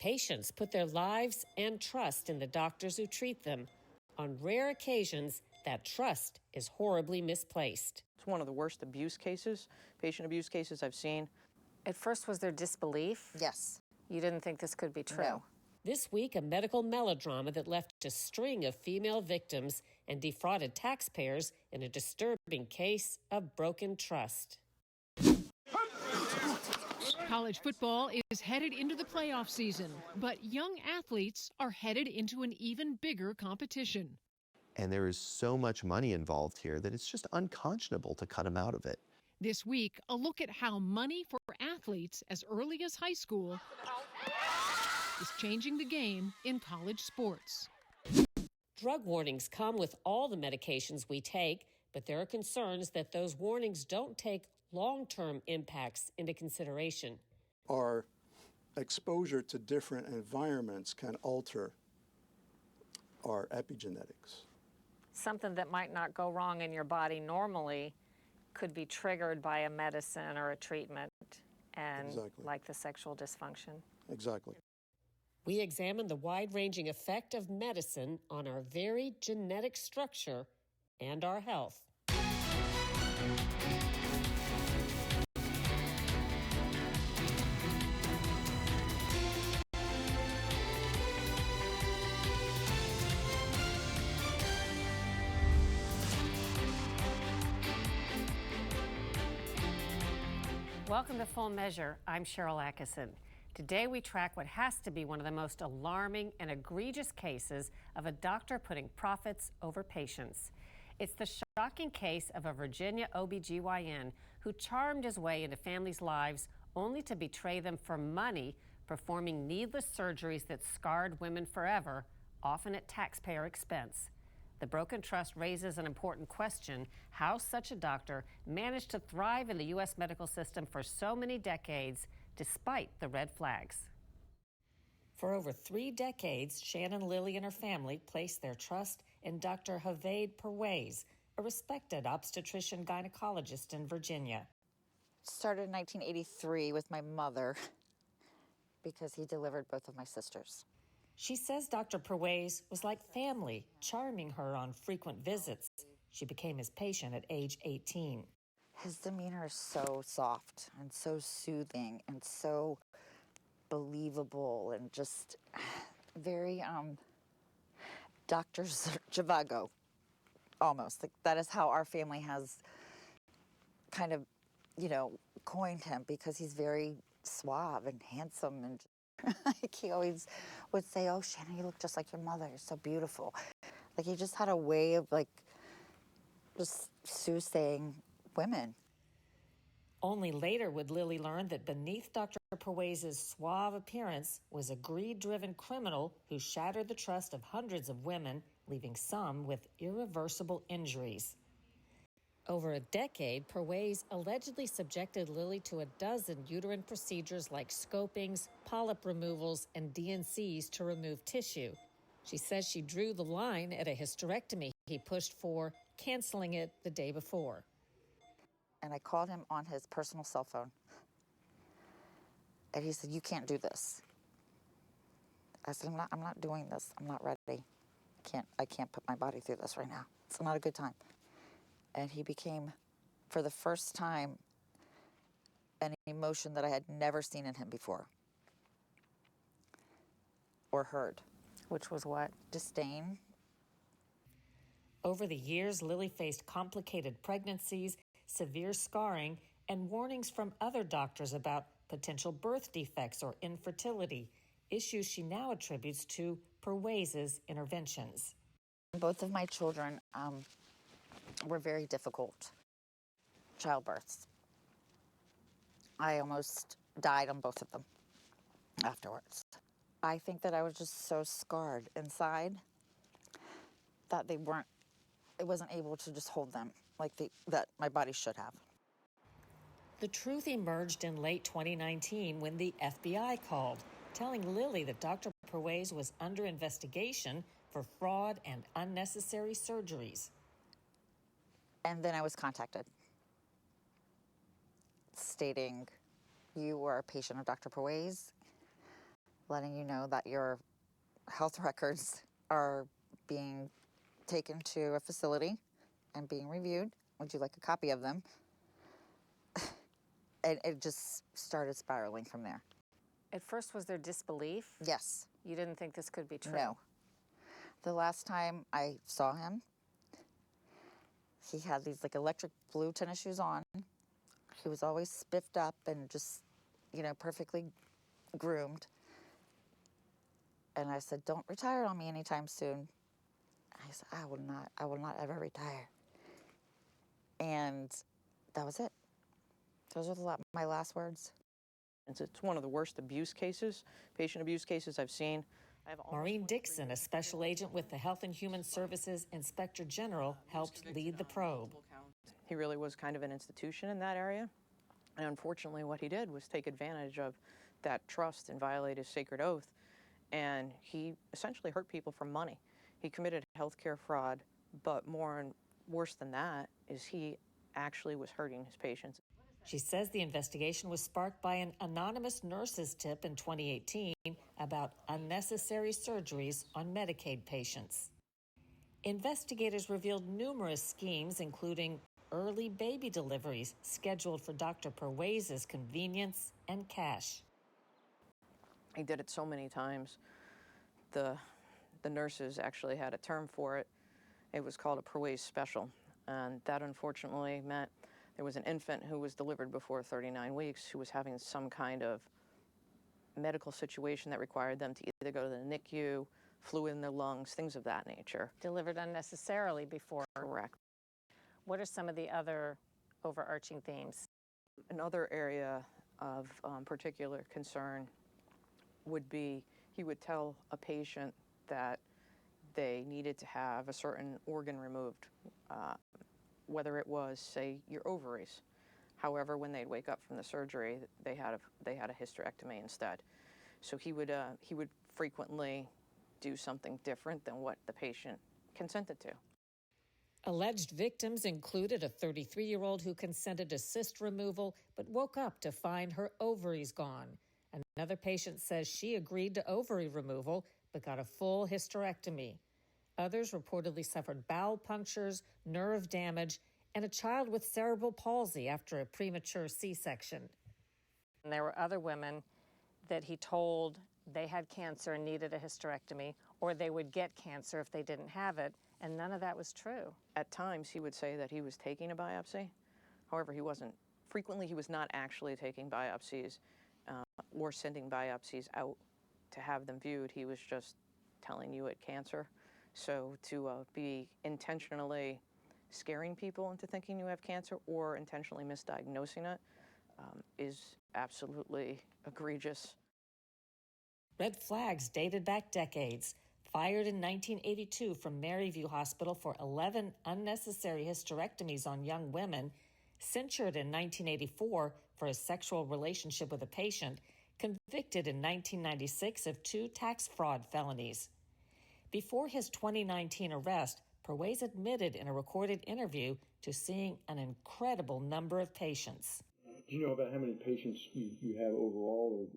Patients put their lives and trust in the doctors who treat them. On rare occasions, that trust is horribly misplaced. It's one of the worst abuse cases, patient abuse cases I've seen. At first, was there disbelief? Yes. You didn't think this could be true? No. This week, a medical melodrama that left a string of female victims and defrauded taxpayers in a disturbing case of broken trust. College football is headed into the playoff season, but young athletes are headed into an even bigger competition. And there is so much money involved here that it's just unconscionable to cut them out of it. This week, a look at how money for athletes as early as high school is changing the game in college sports. Drug warnings come with all the medications we take, but there are concerns that those warnings don't take long-term impacts into consideration. Our exposure to different environments can alter our epigenetics. Something that might not go wrong in your body normally could be triggered by a medicine or a treatment, and Exactly. like the sexual dysfunction. Exactly. We examine the wide-ranging effect of medicine on our very genetic structure and our health. Welcome to Full Measure. I'm Sharyl Attkisson. Today we track what has to be one of the most alarming and egregious cases of a doctor putting profits over patients. It's the shocking case of a Virginia OB-GYN who charmed his way into families' lives only to betray them for money, performing needless surgeries that scarred women forever, often at taxpayer expense. The broken trust raises an important question: how such a doctor managed to thrive in the U.S. medical system for so many decades, despite the red flags. For over 3 decades, Shannon Lilly and her family placed their trust in Dr. Havaid Perwaiz, a respected obstetrician gynecologist in Virginia. Started in 1983 with my mother because he delivered both of my sisters. She says Dr. Perwaiz was like family, charming her on frequent visits. She became his patient at age 18. His demeanor is so soft and so soothing and so believable and just very Dr. Zhivago, almost. Like, that is how our family has kind of, coined him, because he's very suave and handsome, and like he always would say, "Oh, Shannon, you look just like your mother. You're so beautiful." Like, he just had a way of just soothsaying women. Only later would Lilly learn that beneath Dr. Perwaiz's suave appearance was a greed-driven criminal who shattered the trust of hundreds of women, leaving some with irreversible injuries. Over a decade, Perwaiz allegedly subjected Lilly to a dozen uterine procedures like scopings, polyp removals, and DNCs to remove tissue. She says she drew the line at a hysterectomy he pushed for, canceling it the day before. And I called him on his personal cell phone. And he said, "You can't do this." I said, I'm not doing this. I'm not ready. I can't put my body through this right now. It's not a good time. And he became, for the first time, an emotion that I had never seen in him before or heard. Which was what? Disdain. Over the years, Lilly faced complicated pregnancies, severe scarring, and warnings from other doctors about potential birth defects or infertility, issues she now attributes to Perwaiz's interventions. Both of my children were very difficult childbirths. I almost died on both of them afterwards. I think that I was just so scarred inside that it wasn't able to just hold them like that my body should have. The truth emerged in late 2019 when the FBI called, telling Lilly that Dr. Perwaiz was under investigation for fraud and unnecessary surgeries. And then I was contacted stating, "You are a patient of Dr. Perwaiz. letting you know that your health records are being taken to a facility and being reviewed. Would you like a copy of them? And it just started spiraling from there. At first, was there disbelief? Yes. You didn't think this could be true? No. The last time I saw him, he had these like electric blue tennis shoes on. He was always spiffed up and just, perfectly groomed. And I said, "Don't retire on me anytime soon." I said, I will not ever retire. And that was it. Those are my last words. It's one of the worst abuse cases, patient abuse cases I've seen. Maureen Dixon, a special agent with the Health and Human Services Inspector General, helped lead the probe. He really was kind of an institution in that area. And unfortunately, what he did was take advantage of that trust and violate his sacred oath. And he essentially hurt people for money. He committed healthcare fraud, but worse than that is he actually was hurting his patients. She says the investigation was sparked by an anonymous nurse's tip in 2018 about unnecessary surgeries on Medicaid patients. Investigators revealed numerous schemes, including early baby deliveries scheduled for Dr. Perwase's convenience and cash. He did it so many times. The nurses actually had a term for it. It was called a Perwase special. And that unfortunately meant there was an infant who was delivered before 39 weeks who was having some kind of medical situation that required them to either go to the NICU, fluid in their lungs, things of that nature. Delivered unnecessarily before. Correct. What are some of the other overarching themes? Another area of particular concern would be he would tell a patient that they needed to have a certain organ removed, whether it was, say, your ovaries. However, when they'd wake up from the surgery, they had a hysterectomy instead. So he would frequently do something different than what the patient consented to. Alleged victims included a 33-year-old who consented to cyst removal but woke up to find her ovaries gone. Another patient says she agreed to ovary removal but got a full hysterectomy. Others reportedly suffered bowel punctures, nerve damage, and a child with cerebral palsy after a premature C-section. And there were other women that he told they had cancer and needed a hysterectomy, or they would get cancer if they didn't have it, and none of that was true. At times, he would say that he was taking a biopsy. However, he wasn't. Frequently, he was not actually taking biopsies or sending biopsies out to have them viewed. He was just telling you had cancer. So to be intentionally scaring people into thinking you have cancer or intentionally misdiagnosing it is absolutely egregious. Red flags dated back decades. Fired in 1982 from Maryview Hospital for 11 unnecessary hysterectomies on young women, censured in 1984 for a sexual relationship with a patient, convicted in 1996 of 2 tax fraud felonies. Before his 2019 arrest, Perwase admitted in a recorded interview to seeing an incredible number of patients. Do you know about how many patients you have overall?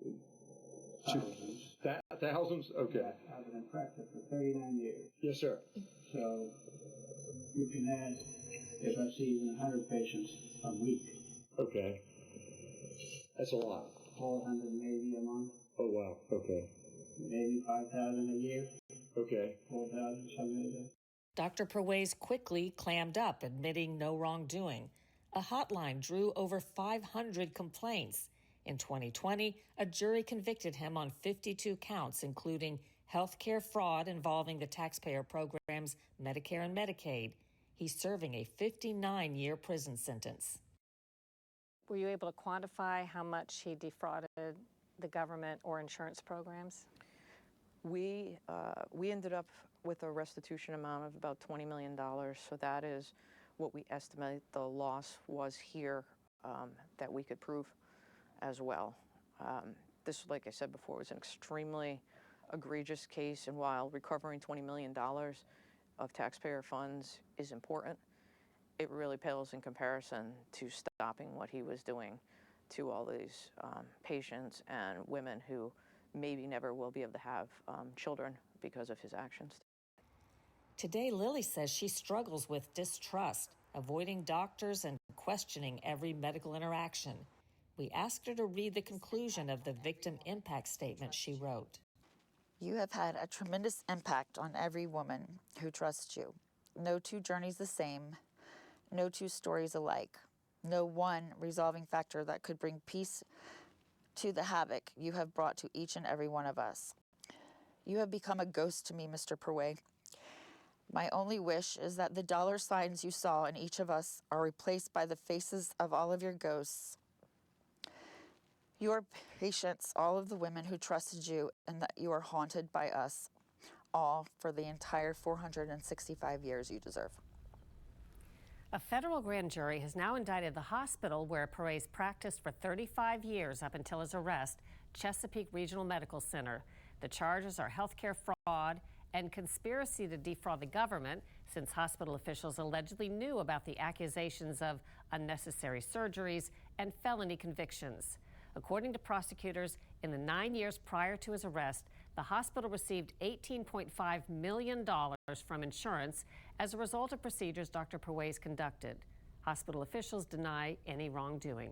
Thousands. Thousands? Okay. Yeah, I've been in practice for 39 years. Yes, sir. So you can add, if I see even 100 patients a week. Okay. That's a lot. 400 maybe a month. Oh, wow. Okay. Maybe 5,000 a year. Okay. 4,000, something like that. Dr. Perwase quickly clammed up, admitting no wrongdoing. A hotline drew over 500 complaints. In 2020, a jury convicted him on 52 counts, including healthcare fraud involving the taxpayer programs Medicare and Medicaid. He's serving a 59-year prison sentence. Were you able to quantify how much he defrauded the government or insurance programs? We ended up with a restitution amount of about $20 million. So that is what we estimate the loss was here that we could prove as well. This, like I said before, was an extremely egregious case, and while recovering $20 million of taxpayer funds is important, it really pales in comparison to stopping what he was doing to all these patients and women who maybe never will be able to have children because of his actions. Today, Lily says she struggles with distrust, avoiding doctors and questioning every medical interaction. We asked her to read the conclusion of the victim impact statement she wrote. You have had a tremendous impact on every woman who trusts you. No two journeys the same, no two stories alike, no one resolving factor that could bring peace to the havoc you have brought to each and every one of us. You have become a ghost to me, Mr. Perway. My only wish is that the dollar signs you saw in each of us are replaced by the faces of all of your ghosts, your patients, all of the women who trusted you, and that you are haunted by us all for the entire 465 years you deserve. A federal grand jury has now indicted the hospital where Perez practiced for 35 years up until his arrest, Chesapeake Regional Medical Center. The charges are healthcare fraud and conspiracy to defraud the government, since hospital officials allegedly knew about the accusations of unnecessary surgeries and felony convictions. According to prosecutors, in the 9 years prior to his arrest, the hospital received $18.5 million from insurance as a result of procedures Dr. Perwez conducted. Hospital officials deny any wrongdoing.